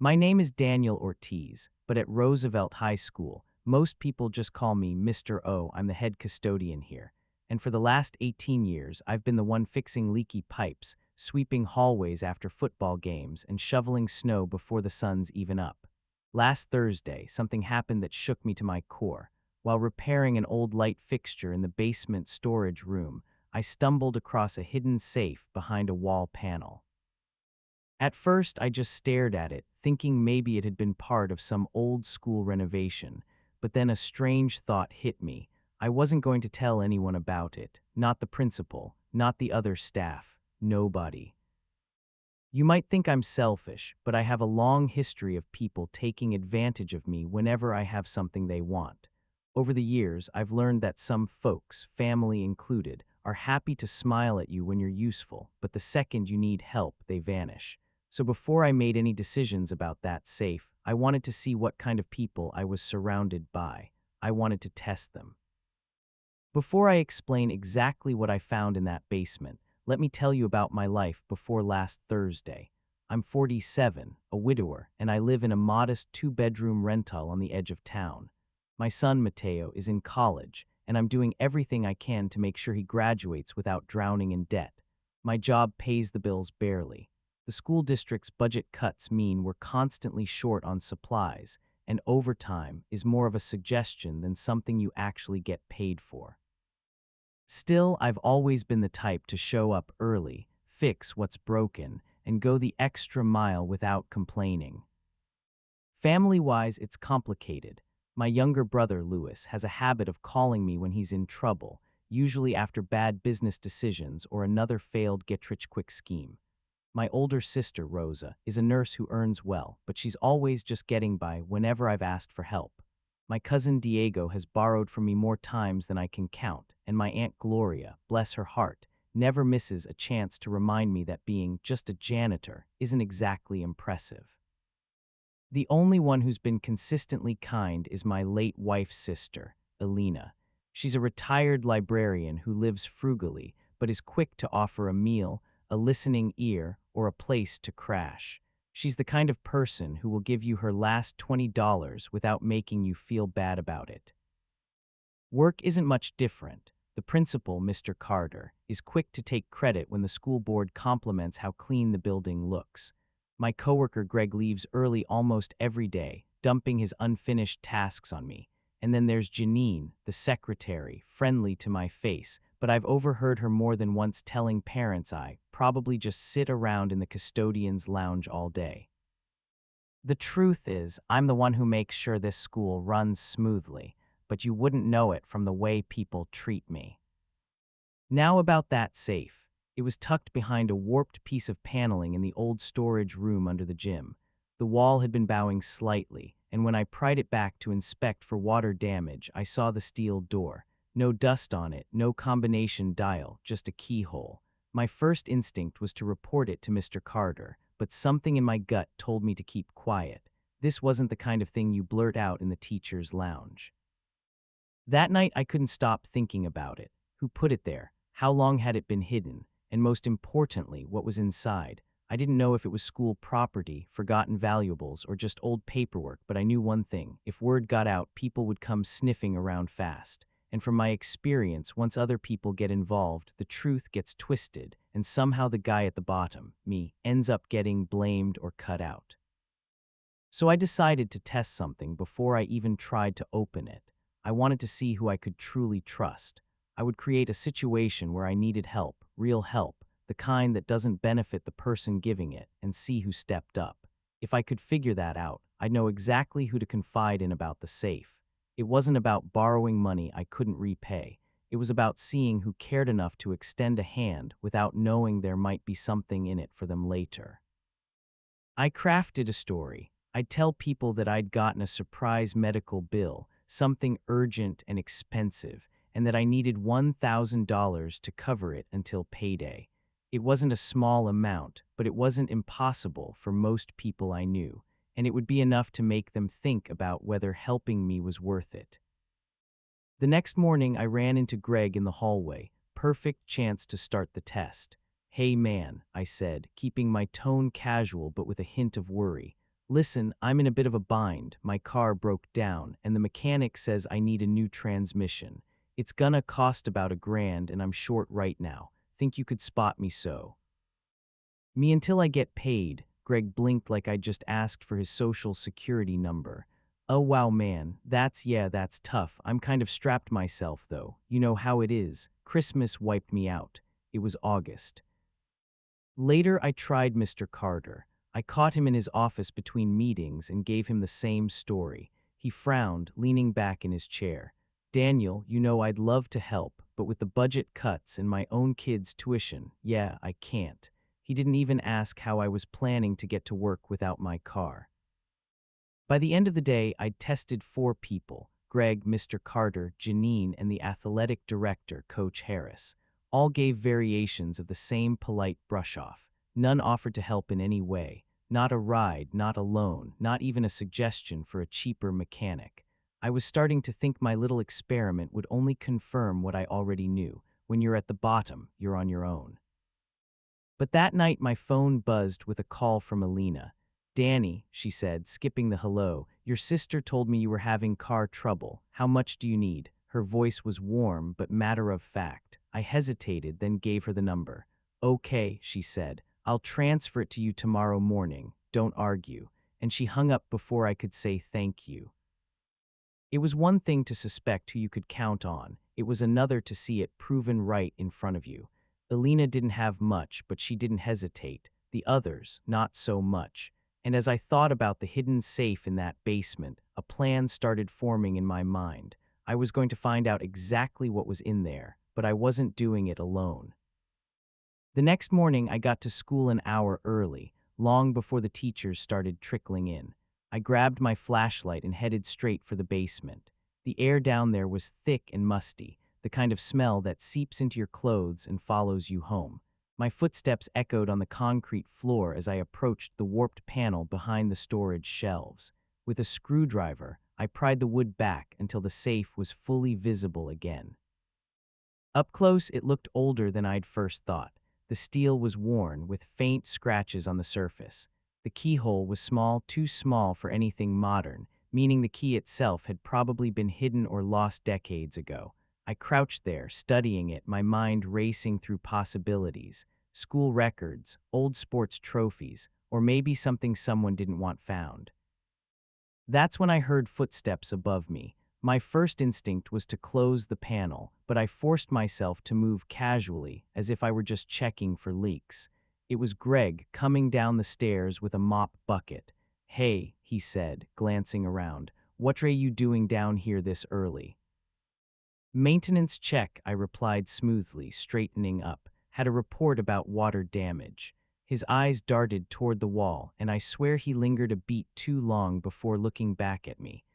My name is Daniel Ortiz, but at Roosevelt High School, most people just call me Mr. O. I'm the head custodian here. And for the last 18 years, I've been the one fixing leaky pipes, sweeping hallways after football games, and shoveling snow before the sun's even up. Last Thursday, something happened that shook me to my core. While repairing an old light fixture in the basement storage room, I stumbled across a hidden safe behind a wall panel. At first, I just stared at it, thinking maybe it had been part of some old school renovation, but then a strange thought hit me. I wasn't going to tell anyone about it, not the principal, not the other staff, nobody. You might think I'm selfish, but I have a long history of people taking advantage of me whenever I have something they want. Over the years, I've learned that some folks, family included, are happy to smile at you when you're useful, but the second you need help, they vanish. So before I made any decisions about that safe, I wanted to see what kind of people I was surrounded by. I wanted to test them. Before I explain exactly what I found in that basement, let me tell you about my life before last Thursday. I'm 47, a widower, and I live in a modest two-bedroom rental on the edge of town. My son Mateo is in college, and I'm doing everything I can to make sure he graduates without drowning in debt. My job pays the bills barely. The school district's budget cuts mean we're constantly short on supplies, and overtime is more of a suggestion than something you actually get paid for. Still, I've always been the type to show up early, fix what's broken, and go the extra mile without complaining. Family-wise, it's complicated. My younger brother, Louis, has a habit of calling me when he's in trouble, usually after bad business decisions or another failed get-rich-quick scheme. My older sister, Rosa, is a nurse who earns well, but she's always just getting by whenever I've asked for help. My cousin Diego has borrowed from me more times than I can count, and my Aunt Gloria, bless her heart, never misses a chance to remind me that being just a janitor isn't exactly impressive. The only one who's been consistently kind is my late wife's sister, Elena. She's a retired librarian who lives frugally, but is quick to offer a meal, a listening ear, or a place to crash. She's the kind of person who will give you her last $20 without making you feel bad about it. Work isn't much different. The principal, Mr. Carter, is quick to take credit when the school board compliments how clean the building looks. My coworker Greg leaves early almost every day, dumping his unfinished tasks on me. And then there's Janine, the secretary, friendly to my face, but I've overheard her more than once telling parents I probably just sit around in the custodian's lounge all day. The truth is, I'm the one who makes sure this school runs smoothly, but you wouldn't know it from the way people treat me. Now about that safe. It was tucked behind a warped piece of paneling in the old storage room under the gym. The wall had been bowing slightly, and when I pried it back to inspect for water damage, I saw the steel door. No dust on it, no combination dial, just a keyhole. My first instinct was to report it to Mr. Carter, but something in my gut told me to keep quiet. This wasn't the kind of thing you blurt out in the teacher's lounge. That night, I couldn't stop thinking about it. Who put it there? How long had it been hidden? And most importantly, what was inside? I didn't know if it was school property, forgotten valuables, or just old paperwork, but I knew one thing. If word got out, people would come sniffing around fast. And from my experience, once other people get involved, the truth gets twisted, and somehow the guy at the bottom, me, ends up getting blamed or cut out. So I decided to test something before I even tried to open it. I wanted to see who I could truly trust. I would create a situation where I needed help, real help, the kind that doesn't benefit the person giving it, and see who stepped up. If I could figure that out, I'd know exactly who to confide in about the safe. It wasn't about borrowing money I couldn't repay. It was about seeing who cared enough to extend a hand without knowing there might be something in it for them later. I crafted a story. I'd tell people that I'd gotten a surprise medical bill, something urgent and expensive, and that I needed $1,000 to cover it until payday. It wasn't a small amount, but it wasn't impossible for most people I knew, and it would be enough to make them think about whether helping me was worth it. The next morning, I ran into Greg in the hallway. Perfect chance to start the test. "Hey man," I said, keeping my tone casual but with a hint of worry. Listen, I'm in a bit of a bind. My car broke down, and the mechanic says I need a new transmission. It's gonna cost about $1,000, and I'm short right now. Think you could spot me so? Me until I get paid. Greg blinked like I just asked for his social security number. Oh wow, man, that's tough. I'm kind of strapped myself, though. You know how it is. Christmas wiped me out. It was August. Later, I tried Mr. Carter. I caught him in his office between meetings and gave him the same story. He frowned, leaning back in his chair. Daniel, you know I'd love to help, but with the budget cuts and my own kids' tuition, yeah, I can't. He didn't even ask how I was planning to get to work without my car. By the end of the day, I'd tested 4 people: Greg, Mr. Carter, Janine, and the athletic director, Coach Harris. All gave variations of the same polite brush-off. None offered to help in any way. Not a ride, not a loan, not even a suggestion for a cheaper mechanic. I was starting to think my little experiment would only confirm what I already knew. When you're at the bottom, you're on your own. But that night my phone buzzed with a call from Alina. Danny, she said, skipping the hello, your sister told me you were having car trouble. How much do you need? Her voice was warm but matter of fact. I hesitated, then gave her the number. Okay, she said. I'll transfer it to you tomorrow morning. Don't argue. And she hung up before I could say thank you. It was one thing to suspect who you could count on. It was another to see it proven right in front of you. Alina didn't have much, but she didn't hesitate. The others, not so much. And as I thought about the hidden safe in that basement, a plan started forming in my mind. I was going to find out exactly what was in there, but I wasn't doing it alone. The next morning, I got to school an hour early, long before the teachers started trickling in. I grabbed my flashlight and headed straight for the basement. The air down there was thick and musty, the kind of smell that seeps into your clothes and follows you home. My footsteps echoed on the concrete floor as I approached the warped panel behind the storage shelves. With a screwdriver, I pried the wood back until the safe was fully visible again. Up close, it looked older than I'd first thought. The steel was worn, with faint scratches on the surface. The keyhole was small, too small for anything modern, meaning the key itself had probably been hidden or lost decades ago. I crouched there, studying it, my mind racing through possibilities. School records, old sports trophies, or maybe something someone didn't want found. That's when I heard footsteps above me. My first instinct was to close the panel, but I forced myself to move casually, as if I were just checking for leaks. It was Greg, coming down the stairs with a mop bucket. Hey, he said, glancing around. What are you doing down here this early? Maintenance check, I replied smoothly, straightening up. Had a report about water damage. His eyes darted toward the wall, and I swear he lingered a beat too long before looking back at me.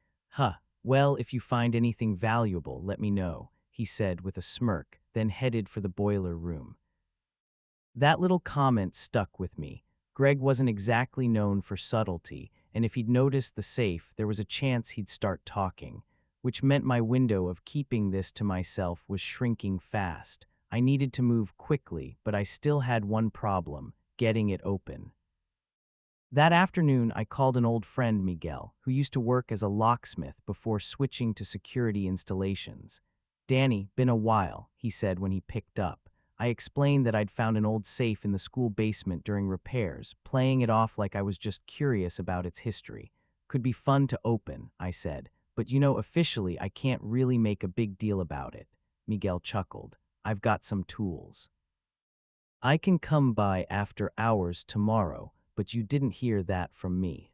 Well, if you find anything valuable, let me know, he said with a smirk, then headed for the boiler room. That little comment stuck with me. Greg wasn't exactly known for subtlety, and if he'd noticed the safe, there was a chance he'd start talking, which meant my window of keeping this to myself was shrinking fast. I needed to move quickly, but I still had one problem: getting it open. That afternoon, I called an old friend, Miguel, who used to work as a locksmith before switching to security installations. Danny, been a while, he said when he picked up. I explained that I'd found an old safe in the school basement during repairs, playing it off like I was just curious about its history. Could be fun to open, I said, but officially I can't really make a big deal about it. Miguel chuckled. I've got some tools. I can come by after hours tomorrow, but you didn't hear that from me.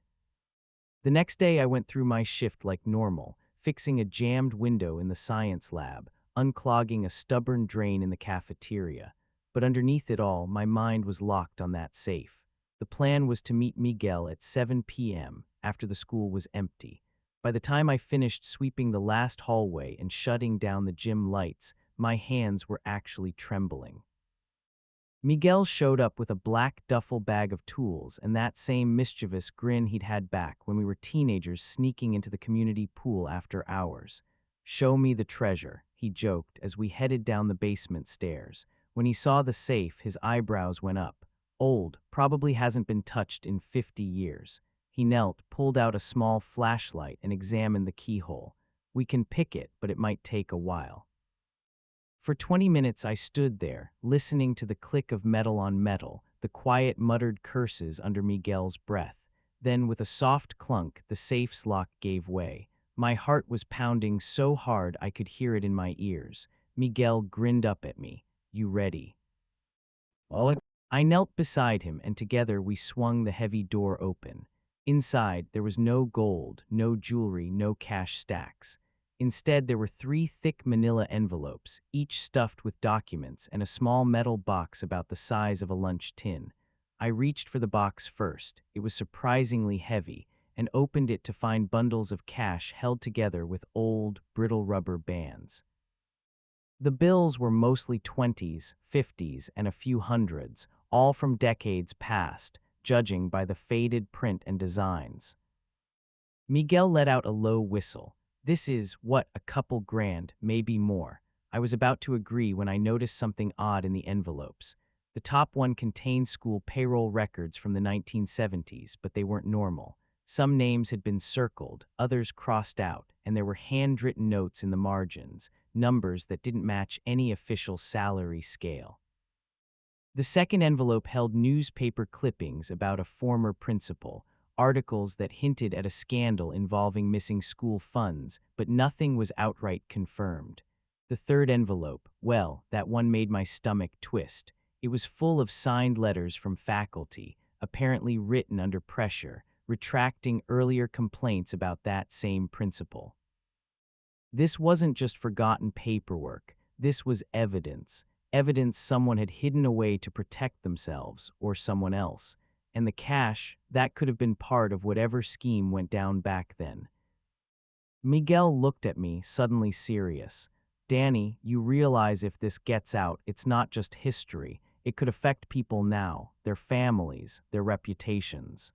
The next day I went through my shift like normal, fixing a jammed window in the science lab, unclogging a stubborn drain in the cafeteria. But underneath it all, my mind was locked on that safe. The plan was to meet Miguel at 7 p.m. after the school was empty. By the time I finished sweeping the last hallway and shutting down the gym lights, my hands were actually trembling. Miguel showed up with a black duffel bag of tools and that same mischievous grin he'd had back when we were teenagers sneaking into the community pool after hours. Show me the treasure, he joked as we headed down the basement stairs. When he saw the safe, his eyebrows went up. Old, probably hasn't been touched in 50 years. He knelt, pulled out a small flashlight, and examined the keyhole. We can pick it, but it might take a while. For 20 minutes I stood there, listening to the click of metal on metal, the quiet muttered curses under Miguel's breath. Then, with a soft clunk, the safe's lock gave way. My heart was pounding so hard I could hear it in my ears. Miguel grinned up at me. "You ready?" I knelt beside him, and together we swung the heavy door open. Inside, there was no gold, no jewelry, no cash stacks. Instead, there were 3 thick manila envelopes, each stuffed with documents, and a small metal box about the size of a lunch tin. I reached for the box first. It was surprisingly heavy, and opened it to find bundles of cash held together with old, brittle rubber bands. The bills were mostly 20s, 50s, and a few hundreds, all from decades past, judging by the faded print and designs. Miguel let out a low whistle. "This is, what, a couple grand, maybe more." I was about to agree when I noticed something odd in the envelopes. The top one contained school payroll records from the 1970s, but they weren't normal. Some names had been circled, others crossed out, and there were handwritten notes in the margins, numbers that didn't match any official salary scale. The second envelope held newspaper clippings about a former principal, articles that hinted at a scandal involving missing school funds, but nothing was outright confirmed. The third envelope, well, that one made my stomach twist. It was full of signed letters from faculty, apparently written under pressure, retracting earlier complaints about that same principal. This wasn't just forgotten paperwork. This was evidence. Evidence someone had hidden away to protect themselves or someone else. And the cash, that could have been part of whatever scheme went down back then. Miguel looked at me, suddenly serious. "Danny, you realize if this gets out, it's not just history. It could affect people now, their families, their reputations."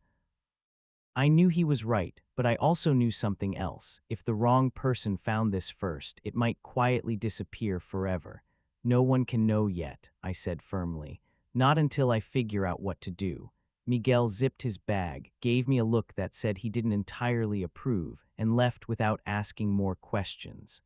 I knew he was right, but I also knew something else. If the wrong person found this first, it might quietly disappear forever. "No one can know yet," I said firmly. "Not until I figure out what to do." Miguel zipped his bag, gave me a look that said he didn't entirely approve, and left without asking more questions.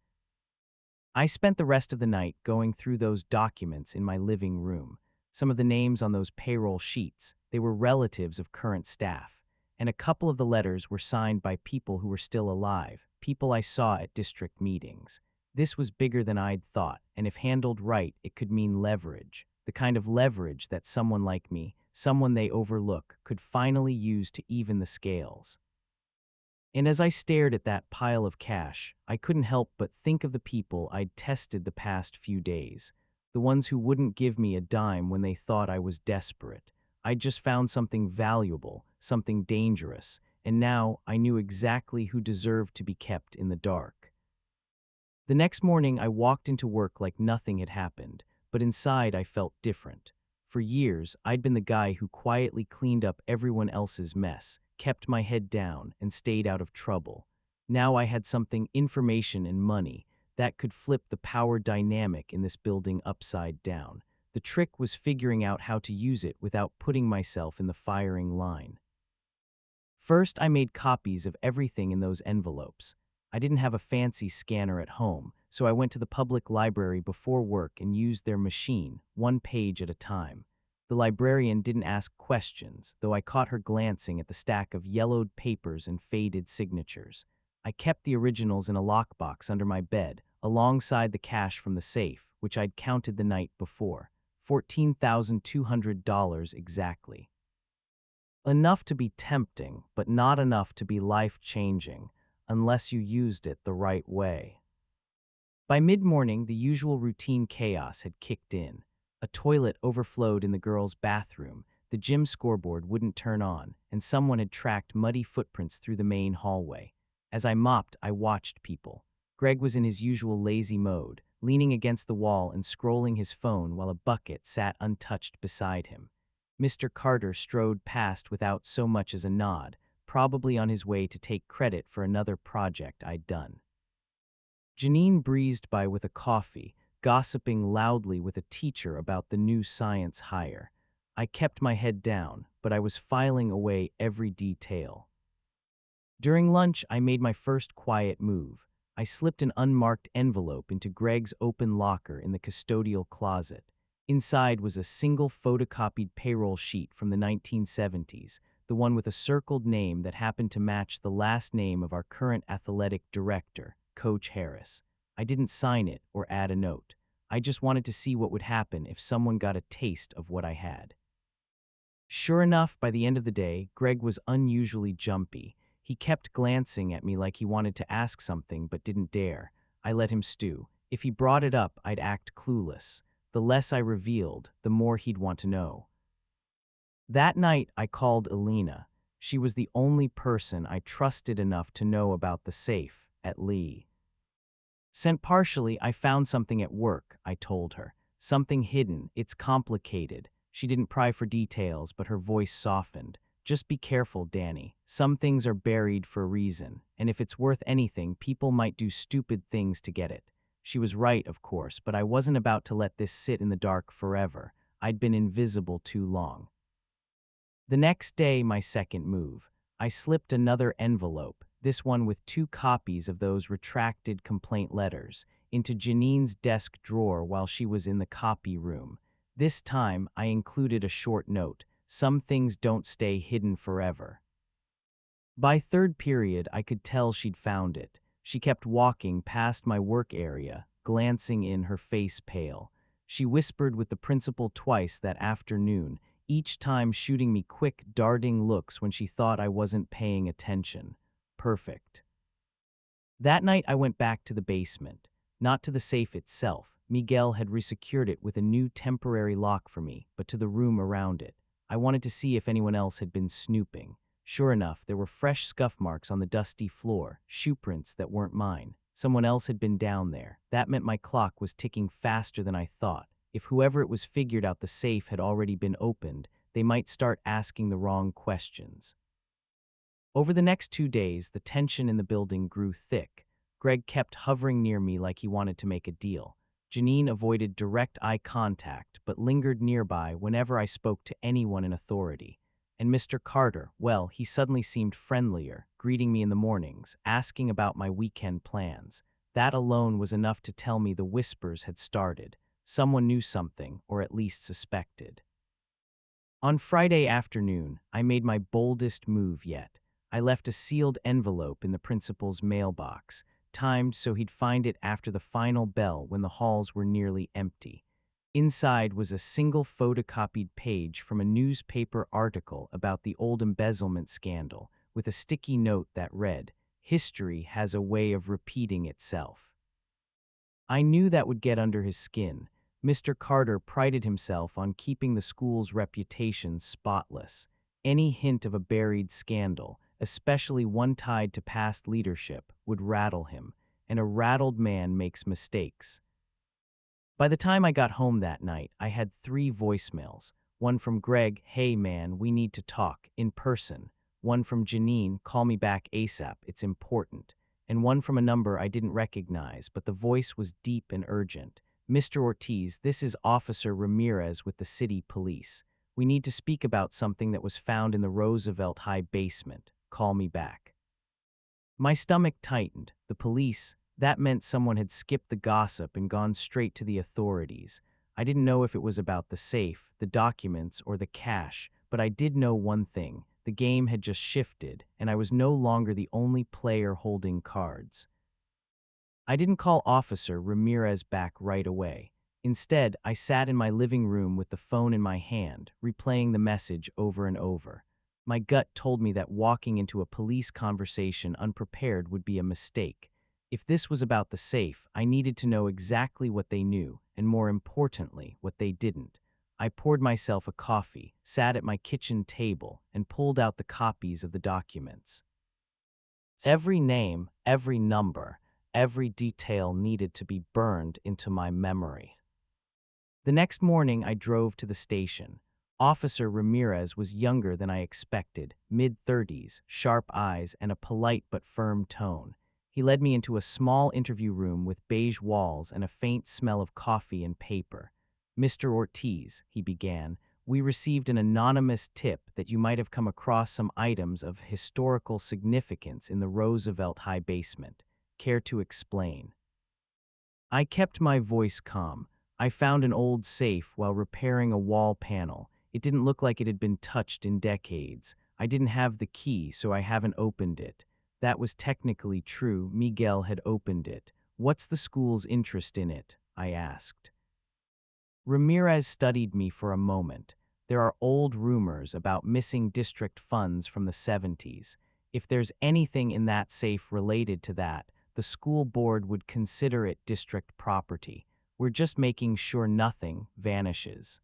I spent the rest of the night going through those documents in my living room. Some of the names on those payroll sheets, they were relatives of current staff. And a couple of the letters were signed by people who were still alive, people I saw at district meetings. This was bigger than I'd thought, and if handled right, it could mean leverage. The kind of leverage that someone like me, someone they overlook, could finally use to even the scales. And as I stared at that pile of cash, I couldn't help but think of the people I'd tested the past few days. The ones who wouldn't give me a dime when they thought I was desperate. I'd just found something valuable, something dangerous, and now I knew exactly who deserved to be kept in the dark. The next morning I walked into work like nothing had happened, but inside I felt different. For years, I'd been the guy who quietly cleaned up everyone else's mess, kept my head down, and stayed out of trouble. Now I had something, information and money, that could flip the power dynamic in this building upside down. The trick was figuring out how to use it without putting myself in the firing line. First, I made copies of everything in those envelopes. I didn't have a fancy scanner at home, so I went to the public library before work and used their machine, 1 page at a time. The librarian didn't ask questions, though I caught her glancing at the stack of yellowed papers and faded signatures. I kept the originals in a lockbox under my bed, alongside the cash from the safe, which I'd counted the night before. $14,200 exactly. Enough to be tempting, but not enough to be life-changing, unless you used it the right way. By mid-morning, the usual routine chaos had kicked in. A toilet overflowed in the girls' bathroom, the gym scoreboard wouldn't turn on, and someone had tracked muddy footprints through the main hallway. As I mopped, I watched people. Greg was in his usual lazy mode, leaning against the wall and scrolling his phone while a bucket sat untouched beside him. Mr. Carter strode past without so much as a nod, probably on his way to take credit for another project I'd done. Janine breezed by with a coffee, gossiping loudly with a teacher about the new science hire. I kept my head down, but I was filing away every detail. During lunch, I made my first quiet move. I slipped an unmarked envelope into Greg's open locker in the custodial closet. Inside was a single photocopied payroll sheet from the 1970s, the one with a circled name that happened to match the last name of our current athletic director, Coach Harris. I didn't sign it or add a note. I just wanted to see what would happen if someone got a taste of what I had. Sure enough, by the end of the day, Greg was unusually jumpy. He kept glancing at me like he wanted to ask something but didn't dare. I let him stew. If he brought it up, I'd act clueless. The less I revealed, the more he'd want to know. That night, I called Alina. She was the only person I trusted enough to know about the safe at Lee. Sent partially, I found something at work, I told her. Something hidden, it's complicated. She didn't pry for details, but her voice softened. Just be careful, Danny. Some things are buried for a reason, and if it's worth anything, people might do stupid things to get it. She was right, of course, but I wasn't about to let this sit in the dark forever. I'd been invisible too long. The next day, my second move. I slipped another envelope, this one with 2 copies of those retracted complaint letters, into Janine's desk drawer while she was in the copy room. This time, I included a short note. Some things don't stay hidden forever. By third period, I could tell she'd found it. She kept walking past my work area, glancing in, her face pale. She whispered with the principal twice that afternoon, each time shooting me quick, darting looks when she thought I wasn't paying attention. Perfect. That night, I went back to the basement. Not to the safe itself. Miguel had resecured it with a new temporary lock for me, but to the room around it. I wanted to see if anyone else had been snooping. Sure enough, there were fresh scuff marks on the dusty floor, shoe prints that weren't mine. Someone else had been down there. That meant my clock was ticking faster than I thought. If whoever it was figured out the safe had already been opened, they might start asking the wrong questions. Over the next 2 days, the tension in the building grew thick. Greg kept hovering near me like he wanted to make a deal. Janine avoided direct eye contact, but lingered nearby whenever I spoke to anyone in authority. And Mr. Carter, well, he suddenly seemed friendlier, greeting me in the mornings, asking about my weekend plans. That alone was enough to tell me the whispers had started. Someone knew something, or at least suspected. On Friday afternoon, I made my boldest move yet. I left a sealed envelope in the principal's mailbox, timed so he'd find it after the final bell when the halls were nearly empty. Inside was a single photocopied page from a newspaper article about the old embezzlement scandal, with a sticky note that read, "History has a way of repeating itself." I knew that would get under his skin. Mr. Carter prided himself on keeping the school's reputation spotless. Any hint of a buried scandal, especially one tied to past leadership, would rattle him, and a rattled man makes mistakes. By the time I got home that night, I had 3 voicemails. One from Greg, "Hey man, we need to talk, in person." One from Janine, "Call me back ASAP, it's important." And one from a number I didn't recognize, but the voice was deep and urgent. "Mr. Ortiz, this is Officer Ramirez with the city police. We need to speak about something that was found in the Roosevelt High basement. Call me back." My stomach tightened. The police, that meant someone had skipped the gossip and gone straight to the authorities. I didn't know if it was about the safe, the documents, or the cash, but I did know one thing. The game had just shifted, and I was no longer the only player holding cards. I didn't call Officer Ramirez back right away. Instead, I sat in my living room with the phone in my hand, replaying the message over and over. My gut told me that walking into a police conversation unprepared would be a mistake. If this was about the safe, I needed to know exactly what they knew, and more importantly, what they didn't. I poured myself a coffee, sat at my kitchen table, and pulled out the copies of the documents. Every name, every number, every detail needed to be burned into my memory. The next morning, I drove to the station. Officer Ramirez was younger than I expected, mid-30s, sharp eyes, and a polite but firm tone. He led me into a small interview room with beige walls and a faint smell of coffee and paper. "Mr. Ortiz," he began, We received an anonymous tip that you might have come across some items of historical significance in the Roosevelt High basement. Care to explain? I kept my voice calm. I found an old safe while repairing a wall panel. It didn't look like it had been touched in decades. I didn't have the key, so I haven't opened it. That was technically true. Miguel had opened it. What's the school's interest in it? I asked. Ramirez studied me for a moment. There are old rumors about missing district funds from the 70s. If there's anything in that safe related to that, the school board would consider it district property. We're just making sure nothing vanishes.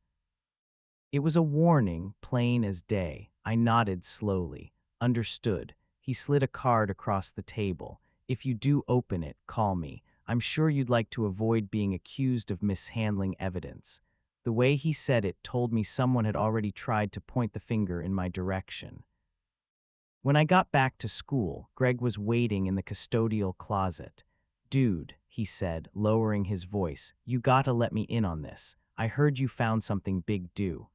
It was a warning, plain as day. I nodded slowly. Understood. He slid a card across the table. If you do open it, call me. I'm sure you'd like to avoid being accused of mishandling evidence. The way he said it told me someone had already tried to point the finger in my direction. When I got back to school, Greg was waiting in the custodial closet. Dude, he said, lowering his voice, you gotta let me in on this. I heard you found something big due.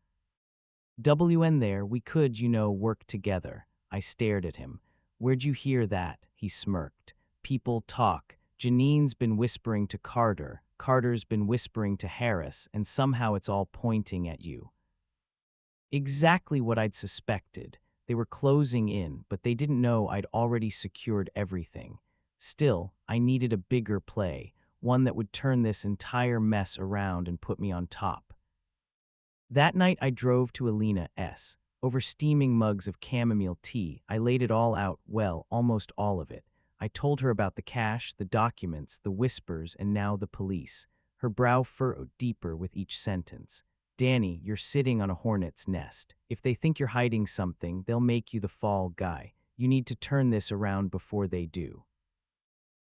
WN there, we could, work together. I stared at him. Where'd you hear that? He smirked. People talk. Janine's been whispering to Carter. Carter's been whispering to Harris, and somehow it's all pointing at you. Exactly what I'd suspected. They were closing in, but they didn't know I'd already secured everything. Still, I needed a bigger play, one that would turn this entire mess around and put me on top. That night I drove to Alina's. Over steaming mugs of chamomile tea, I laid it all out, well, almost all of it. I told her about the cash, the documents, the whispers, and now the police. Her brow furrowed deeper with each sentence. Danny, you're sitting on a hornet's nest. If they think you're hiding something, they'll make you the fall guy. You need to turn this around before they do.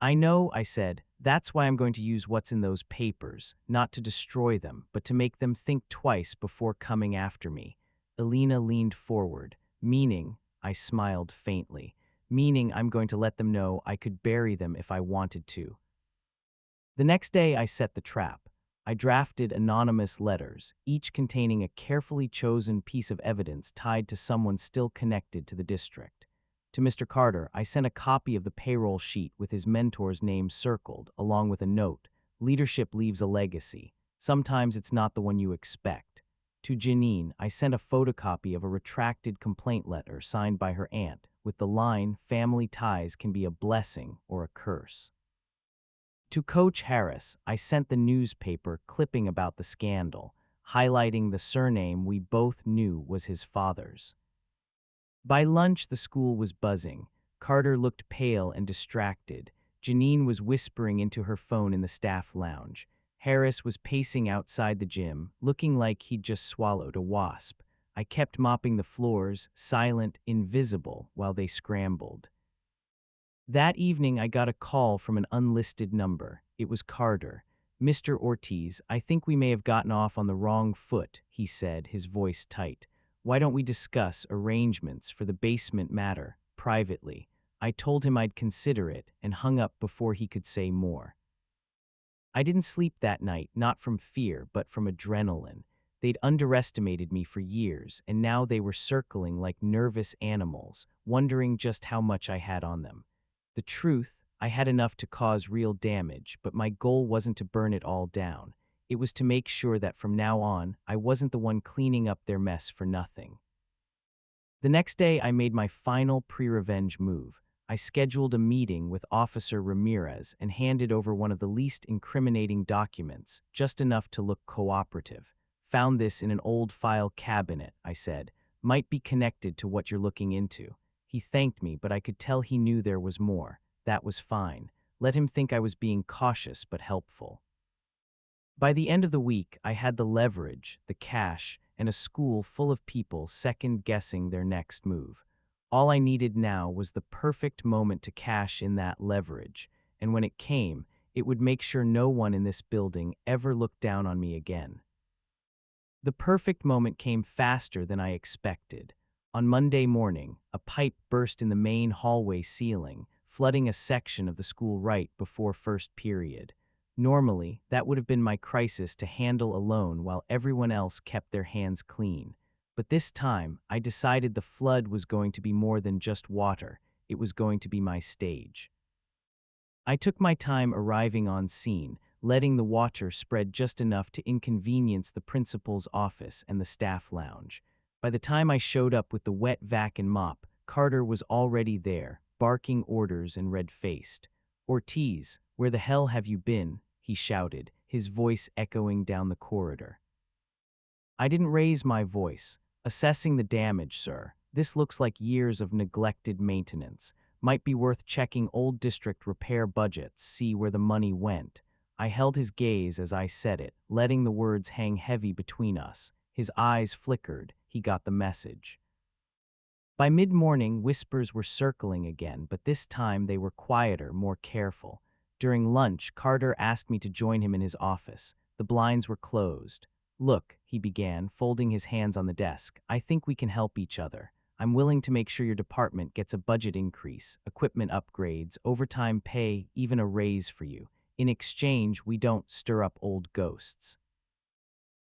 I know, I said. That's why I'm going to use what's in those papers, not to destroy them, but to make them think twice before coming after me. Alina leaned forward. Meaning, I smiled faintly. Meaning I'm going to let them know I could bury them if I wanted to. The next day I set the trap. I drafted anonymous letters, each containing a carefully chosen piece of evidence tied to someone still connected to the district. To Mr. Carter, I sent a copy of the payroll sheet with his mentor's name circled, along with a note. Leadership leaves a legacy. Sometimes it's not the one you expect. To Janine, I sent a photocopy of a retracted complaint letter signed by her aunt, with the line, family ties can be a blessing or a curse. To Coach Harris, I sent the newspaper clipping about the scandal, highlighting the surname we both knew was his father's. By lunch, the school was buzzing. Carter looked pale and distracted. Janine was whispering into her phone in the staff lounge. Harris was pacing outside the gym, looking like he'd just swallowed a wasp. I kept mopping the floors, silent, invisible, while they scrambled. That evening, I got a call from an unlisted number. It was Carter. Mr. Ortiz, I think we may have gotten off on the wrong foot, he said, his voice tight. Why don't we discuss arrangements for the basement matter, privately? I told him I'd consider it and hung up before he could say more. I didn't sleep that night, not from fear, but from adrenaline. They'd underestimated me for years, and now they were circling like nervous animals, wondering just how much I had on them. The truth, I had enough to cause real damage, but my goal wasn't to burn it all down. It was to make sure that from now on, I wasn't the one cleaning up their mess for nothing. The next day, I made my final pre-revenge move. I scheduled a meeting with Officer Ramirez and handed over one of the least incriminating documents, just enough to look cooperative. Found this in an old file cabinet, I said. Might be connected to what you're looking into. He thanked me, but I could tell he knew there was more. That was fine. Let him think I was being cautious but helpful. By the end of the week, I had the leverage, the cash, and a school full of people second-guessing their next move. All I needed now was the perfect moment to cash in that leverage, and when it came, it would make sure no one in this building ever looked down on me again. The perfect moment came faster than I expected. On Monday morning, a pipe burst in the main hallway ceiling, flooding a section of the school right before first period. Normally, that would have been my crisis to handle alone while everyone else kept their hands clean. But this time, I decided the flood was going to be more than just water, it was going to be my stage. I took my time arriving on scene, letting the water spread just enough to inconvenience the principal's office and the staff lounge. By the time I showed up with the wet vac and mop, Carter was already there, barking orders and red-faced. "Ortiz, where the hell have you been?" he shouted, his voice echoing down the corridor. I didn't raise my voice. "Assessing the damage, sir. This looks like years of neglected maintenance. Might be worth checking old district repair budgets, see where the money went." I held his gaze as I said it, letting the words hang heavy between us. His eyes flickered. He got the message. By mid-morning, whispers were circling again, but this time they were quieter, more careful. During lunch, Carter asked me to join him in his office. The blinds were closed. "Look," he began, folding his hands on the desk, "I think we can help each other. I'm willing to make sure your department gets a budget increase, equipment upgrades, overtime pay, even a raise for you. In exchange, we don't stir up old ghosts."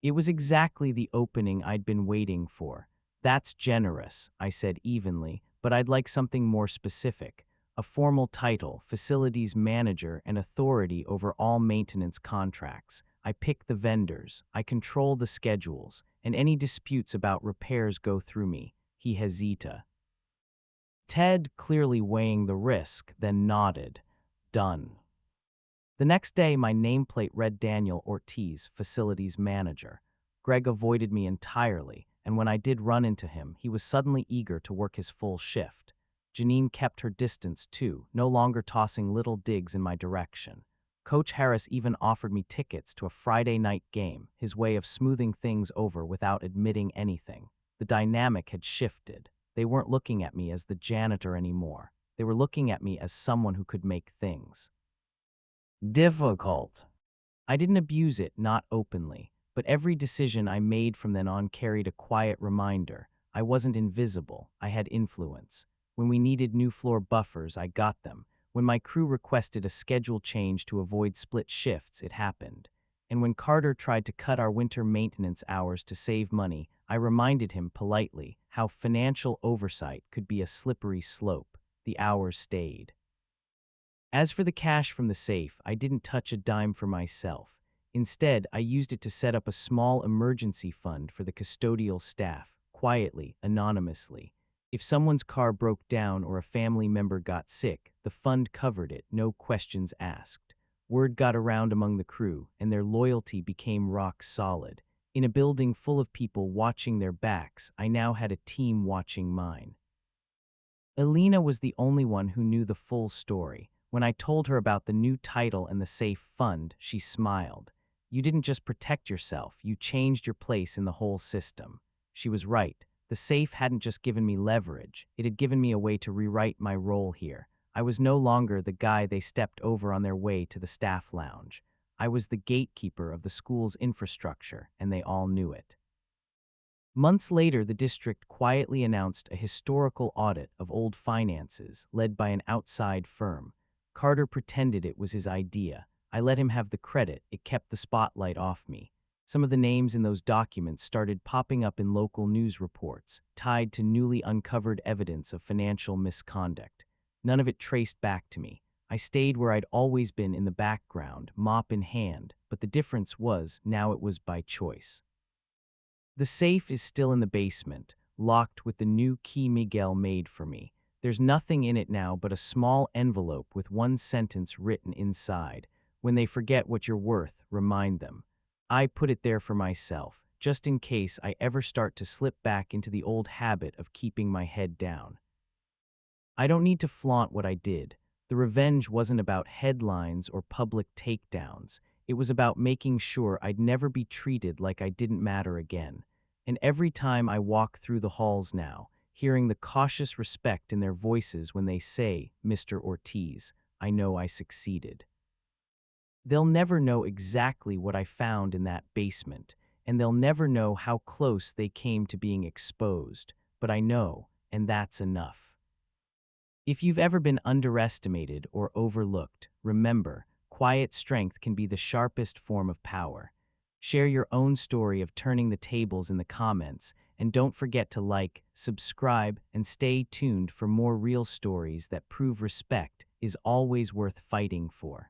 It was exactly the opening I'd been waiting for. "That's generous," I said evenly, "but I'd like something more specific. A formal title, facilities manager, and authority over all maintenance contracts. I pick the vendors, I control the schedules, and any disputes about repairs go through me." He hesitated. Ted, clearly weighing the risk, then nodded. "Done." The next day, my nameplate read Daniel Ortiz, facilities manager. Greg avoided me entirely, and when I did run into him, he was suddenly eager to work his full shift. Janine kept her distance too, no longer tossing little digs in my direction. Coach Harris even offered me tickets to a Friday night game, his way of smoothing things over without admitting anything. The dynamic had shifted. They weren't looking at me as the janitor anymore. They were looking at me as someone who could make things difficult. I didn't abuse it, not openly, but every decision I made from then on carried a quiet reminder. I wasn't invisible, I had influence. When we needed new floor buffers, I got them. When my crew requested a schedule change to avoid split shifts, it happened. And when Carter tried to cut our winter maintenance hours to save money, I reminded him politely how financial oversight could be a slippery slope. The hours stayed. As for the cash from the safe, I didn't touch a dime for myself. Instead, I used it to set up a small emergency fund for the custodial staff, quietly, anonymously. If someone's car broke down or a family member got sick, the fund covered it, no questions asked. Word got around among the crew, and their loyalty became rock solid. In a building full of people watching their backs, I now had a team watching mine. Elena was the only one who knew the full story. When I told her about the new title and the safe fund, she smiled. "You didn't just protect yourself, you changed your place in the whole system." She was right. The safe hadn't just given me leverage, it had given me a way to rewrite my role here. I was no longer the guy they stepped over on their way to the staff lounge. I was the gatekeeper of the school's infrastructure, and they all knew it. Months later, the district quietly announced a historical audit of old finances led by an outside firm. Carter pretended it was his idea. I let him have the credit, it kept the spotlight off me. Some of the names in those documents started popping up in local news reports, tied to newly uncovered evidence of financial misconduct. None of it traced back to me. I stayed where I'd always been in the background, mop in hand, but the difference was, now it was by choice. The safe is still in the basement, locked with the new key Miguel made for me. There's nothing in it now but a small envelope with one sentence written inside. "When they forget what you're worth, remind them." I put it there for myself, just in case I ever start to slip back into the old habit of keeping my head down. I don't need to flaunt what I did. The revenge wasn't about headlines or public takedowns. It was about making sure I'd never be treated like I didn't matter again. And every time I walk through the halls now, hearing the cautious respect in their voices when they say, "Mr. Ortiz," I know I succeeded. They'll never know exactly what I found in that basement, and they'll never know how close they came to being exposed, but I know, and that's enough. If you've ever been underestimated or overlooked, remember, quiet strength can be the sharpest form of power. Share your own story of turning the tables in the comments, and don't forget to like, subscribe, and stay tuned for more real stories that prove respect is always worth fighting for.